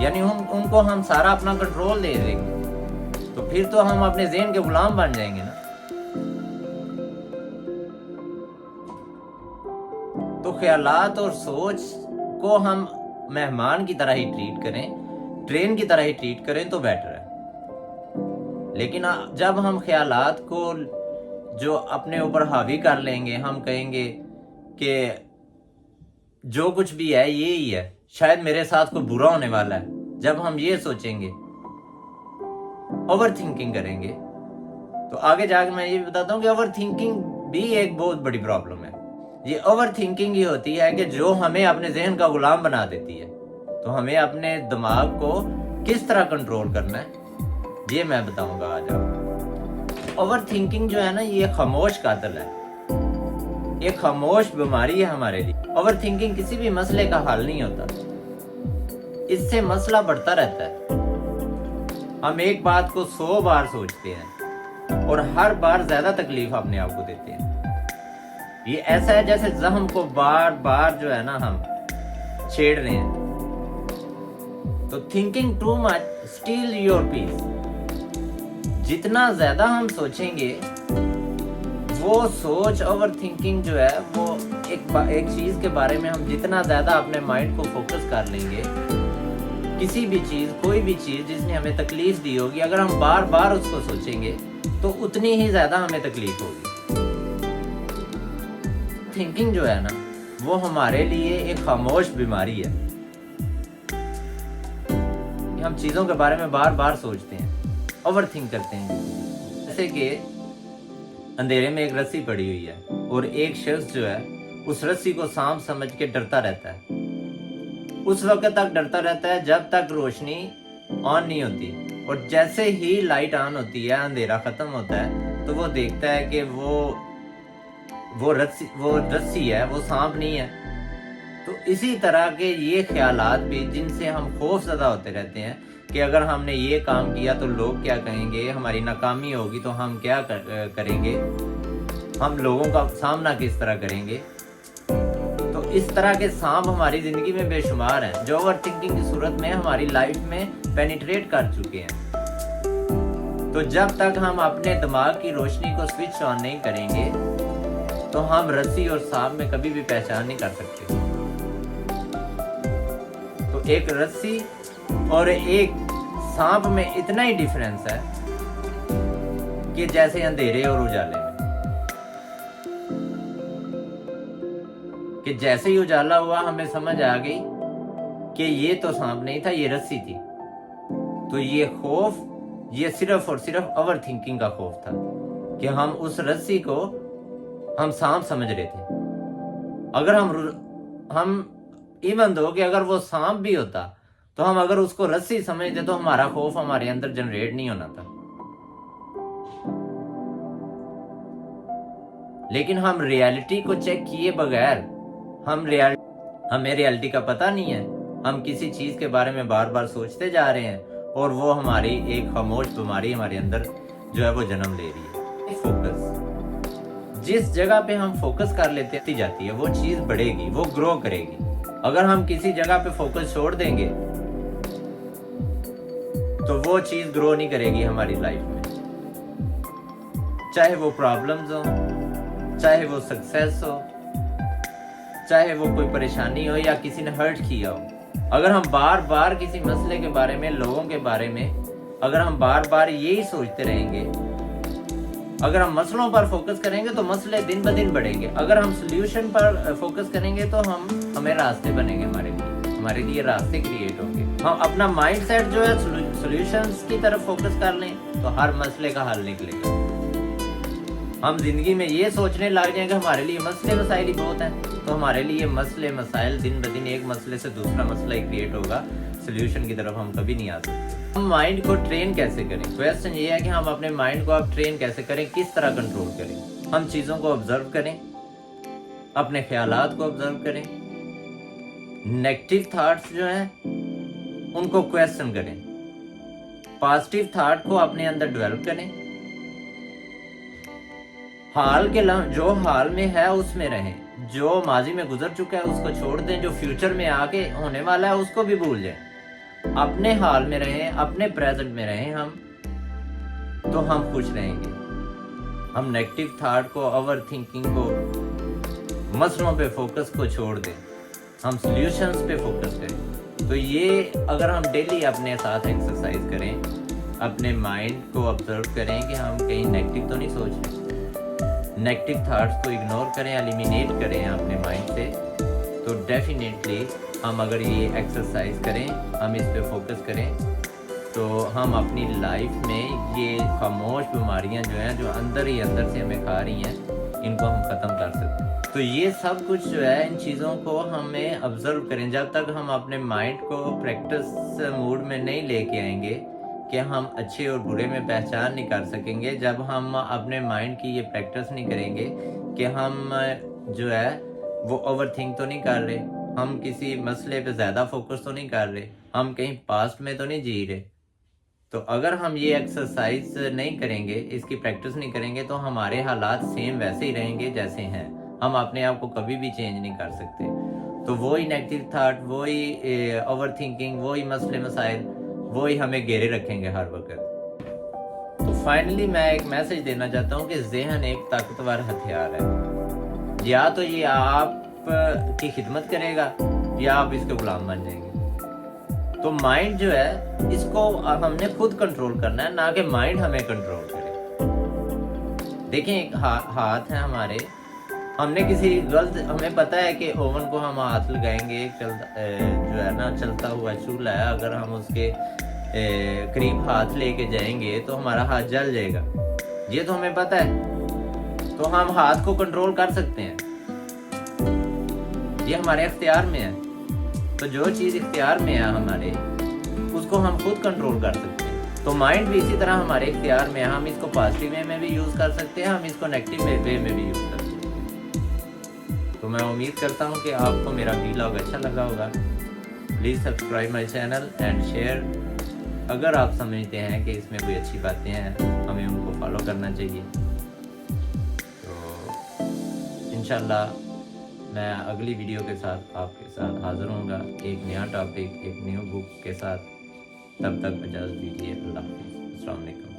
یعنی ان کو ہم سارا اپنا کنٹرول دے دیں گے تو پھر تو ہم اپنے ذہن کے غلام بن جائیں گے نا. تو خیالات اور سوچ کو ہم مہمان کی طرح ہی ٹریٹ کریں, ٹرین کی طرح ہی ٹریٹ کریں تو بیٹر ہے. لیکن جب ہم خیالات کو جو اپنے اوپر حاوی کر لیں گے, ہم کہیں گے کہ جو کچھ بھی ہے یہی ہے, شاید میرے ساتھ کوئی برا ہونے والا ہے, جب ہم یہ سوچیں گے, اوور تھنکنگ کریں گے, تو آگے جا کے میں یہ بتاتا ہوں کہ اوور تھنکنگ بھی ایک بہت بڑی پرابلم ہے. یہ اوور تھنکنگ ہی ہوتی ہے کہ جو ہمیں اپنے ذہن کا غلام بنا دیتی ہے. تو ہمیں اپنے دماغ کو کس طرح کنٹرول کرنا ہے یہ میں بتاؤں گا آج آپ. اوور تھنکنگ جو ہے نا, یہ خاموش قاتل ہے, یہ خاموش بیماری ہے ہمارے لیے. اوور تھنکنگ کسی بھی مسئلے کا حل نہیں ہوتا, اس سے مسئلہ بڑھتا رہتا ہے. ہم ایک بات کو 100 بار سوچتے ہیں اور ہر بار زیادہ تکلیف اپنے آپ کو دیتے ہیں. یہ ایسا ہے جیسے زخم کو بار بار جو ہے نا ہم چھیڑ رہے ہیں. تو thinking too much steal your peace. جتنا زیادہ ہم سوچیں گے, وہ سوچ اوور تھنکنگ جو ہے وہ ایک چیز کے بارے میں ہم جتنا زیادہ اپنے مائنڈ کو فوکس کر لیں گے, کسی بھی چیز, کوئی بھی چیز جس نے ہمیں تکلیف دی ہوگی, اگر ہم بار بار اس کو سوچیں گے تو اتنی ہی زیادہ ہمیں تکلیف ہوگی. تھنکنگ جو ہے نا وہ ہمارے لیے ایک خاموش بیماری ہے. ہم چیزوں کے بارے میں بار بار سوچتے ہیں, اوور تھنک کرتے ہیں. جیسے کہ اندھیرے میں ایک رسی پڑی ہوئی ہے اور ایک شخص جو ہے اس رسی کو سانپ سمجھ کے ڈرتا رہتا ہے. اس وقت تک ڈرتا رہتا ہے جب تک روشنی آن نہیں ہوتی, اور جیسے ہی لائٹ آن ہوتی ہے, اندھیرا ختم ہوتا ہے, تو وہ دیکھتا ہے کہ وہ رسی ہے, وہ سانپ نہیں ہے. تو اسی طرح کے یہ خیالات بھی جن سے ہم خوف زدہ ہوتے رہتے ہیں کہ اگر ہم نے یہ کام کیا تو لوگ کیا کہیں گے, ہماری ناکامی ہوگی تو ہم کیا کریں گے, ہم لوگوں کا سامنا کس طرح کریں گے. تو اس طرح کے سانپ ہماری زندگی میں بے شمار ہیں جو اوور تھنکنگ کی صورت میں ہماری لائف میں پینیٹریٹ کر چکے ہیں. تو جب تک ہم اپنے دماغ کی روشنی کو سوئچ آن نہیں کریں گے تو ہم رسی اور سانپ میں کبھی بھی پہچان نہیں کر سکتے. تو ایک رسی اور ایک سانپ میں اتنا ہی ڈیفرنس ہے کہ جیسے اندھیرے اور اجالے میں, کہ جیسے ہی اجالا ہوا ہمیں سمجھ آ گئی کہ یہ تو سانپ نہیں تھا, یہ رسی تھی. تو یہ خوف, یہ صرف اور صرف اوور تھنکنگ کا خوف تھا کہ ہم اس رسی کو ہم سانپ سمجھ رہے تھے. اگر ہم ایون دو کہ اگر وہ سانپ بھی ہوتا تو ہم اگر اس کو رسی سمجھتے تو ہمارا خوف ہمارے اندر جنریٹ نہیں ہونا تھا. لیکن ہم ریالٹی کو چیک کیے بغیر, ہمیں ریالٹی کا پتہ نہیں ہے, ہم کسی چیز کے بارے میں بار بار سوچتے جا رہے ہیں اور وہ ہماری ایک خاموش بیماری ہمارے اندر جو ہے وہ جنم لے رہی ہے. فوکس, جس جگہ پہ ہم فوکس کر لیتے جاتی ہے وہ چیز بڑھے گی, وہ گرو کرے گی. اگر ہم کسی جگہ پہ فوکس چھوڑ دیں گے تو وہ چیز گرو نہیں کرے گی ہماری لائف میں, چاہے وہ پرابلمز ہو, چاہے وہ سکسیس ہو, چاہے وہ کوئی پریشانی ہو یا کسی نے ہرٹ کیا ہو. اگر ہم بار بار کسی مسئلے کے بارے میں, لوگوں کے بارے میں اگر ہم بار بار یہی سوچتے رہیں گے, اگر ہم مسئلوں پر فوکس کریں گے تو مسئلے دن بہ دن بڑھیں گے. اگر ہم سولوشن پر فوکس کریں گے تو ہمیں راستے بنیں گے, ہمارے لیے راستے کریٹ ہوں گے. ہم اپنا مائنڈ سیٹ جو ہے سولوشنز کی طرف فوکس کر لیں تو ہر مسئلے کا حل نکلے گا. ہم زندگی میں یہ سوچنے لگ جائیں کہ ہمارے لیے مسئلے مسائل ہی بہت ہیں, تو ہمارے لیے مسئلے مسائل دن بہ دن ایک مسئلے سے دوسرا مسئلہ ہی کریٹ ہوگا, سولوشن کی طرف ہم کبھی نہیں آ سکتے. ہم مائنڈ کو ٹرین کیسے کریں؟ کویسچن یہ ہے کہ ہم اپنے مائنڈ کو اب ٹرین کیسے کریں, کس طرح کنٹرول کریں. ہم چیزوں کو آبزرو کریں, اپنے خیالات کو آبزرو کریں, نیگیٹو تھاٹس جو ہیں ان کو کویسچن کریں, پازیٹیو تھاٹ کو اپنے اندر ڈیولپ کریں, جو حال میں ہے اس میں رہیں, جو ماضی میں گزر چکا ہے اس کو چھوڑ دیں, جو فیوچر میں آ کے ہونے والا ہے اس کو بھی بھول جائیں. اپنے حال میں رہیں, اپنے پریزنٹ میں رہیں ہم, تو ہم خوش رہیں گے. ہم نیگیٹو تھاٹ کو, اوور تھنکنگ کو, مسئلوں پہ فوکس کو چھوڑ دیں, ہم سلیوشنز پہ فوکس کریں. تو یہ اگر ہم ڈیلی اپنے ساتھ ایکسرسائز کریں, اپنے مائنڈ کو آبزرو کریں کہ ہم کہیں نیگیٹو تو نہیں سوچ رہے, نیگیٹو تھاٹس کو اگنور کریں, ایلیمینیٹ کریں اپنے مائنڈ سے, تو ڈیفینیٹلی ہم اگر یہ ایکسرسائز کریں, ہم اس پہ فوکس کریں, تو ہم اپنی لائف میں یہ خاموش بیماریاں جو ہیں, جو اندر ہی اندر سے ہمیں کھا رہی ہیں, ان کو ہم ختم کر سکتے ہیں. تو یہ سب کچھ جو ہے, ان چیزوں کو ہمیں آبزرو کریں. جب تک ہم اپنے مائنڈ کو پریکٹس موڈ میں نہیں لے کے آئیں گے کہ ہم اچھے اور برے میں پہچان نہیں کر سکیں گے. جب ہم اپنے مائنڈ کی یہ پریکٹس نہیں کریں گے کہ ہم جو ہے وہ اوور تھنک تو نہیں کر رہے, ہم کسی مسئلے پہ زیادہ فوکس تو نہیں کر رہے, ہم کہیں پاسٹ میں تو نہیں جی رہے. تو اگر ہم یہ ایکسرسائز نہیں کریں گے, اس کی پریکٹس نہیں کریں گے, تو ہمارے حالات سیم ویسے ہی رہیں گے جیسے ہیں. ہم اپنے آپ کو کبھی بھی چینج نہیں کر سکتے. تو وہی نیگیٹو تھاٹ, وہی اوور تھنکنگ, وہی مسئلے مسائل, وہی ہمیں گھیرے رکھیں گے ہر وقت. تو فائنلی میں ایک میسج دینا چاہتا ہوں کہ ذہن ایک طاقتور ہتھیار ہے. یا تو یہ آپ کی خدمت کرے گا, یا آپ اس کے غلام بن جائیں گے. تو مائنڈ جو ہے, اس کو ہم نے خود کنٹرول کرنا ہے, نہ کہ مائنڈ ہمیں کنٹرول کرے. دیکھیں, ایک ہاتھ ہے ہمارے, ہم نے کسی غلط, ہمیں پتہ ہے کہ اوون کو ہم ہاتھ لگائیں گے, جو ہے نا چلتا ہوا چولہا ہے, اگر ہم اس کے قریب ہاتھ لے کے جائیں گے تو ہمارا ہاتھ جل جائے گا. یہ تو ہمیں پتہ ہے. تو ہم ہاتھ کو کنٹرول کر سکتے ہیں, یہ ہمارے اختیار میں ہے. تو جو چیز اختیار میں ہے ہمارے, اس کو ہم خود کنٹرول کر سکتے ہیں. تو مائنڈ بھی اسی طرح ہمارے اختیار میں ہے. ہم اس کو پازیٹیو وے میں بھی یوز کر سکتے ہیں, ہم اس کو نیگیٹو وے میں بھی یوز کر سکتے ہیں. تو میں امید کرتا ہوں کہ آپ کو میرا ولاگ اچھا لگا ہوگا. Please subscribe my channel and share. اگر آپ سمجھتے ہیں کہ اس میں کوئی اچھی باتیں ہیں, ہمیں ان کو فالو کرنا چاہیے. تو انشاءاللہ میں اگلی ویڈیو کے ساتھ آپ کے ساتھ حاضر ہوں گا, ایک نیا ٹاپک, ایک نیو بک کے ساتھ. تب تک اجازت دیجیے. اللہ حافظ. السلام علیکم.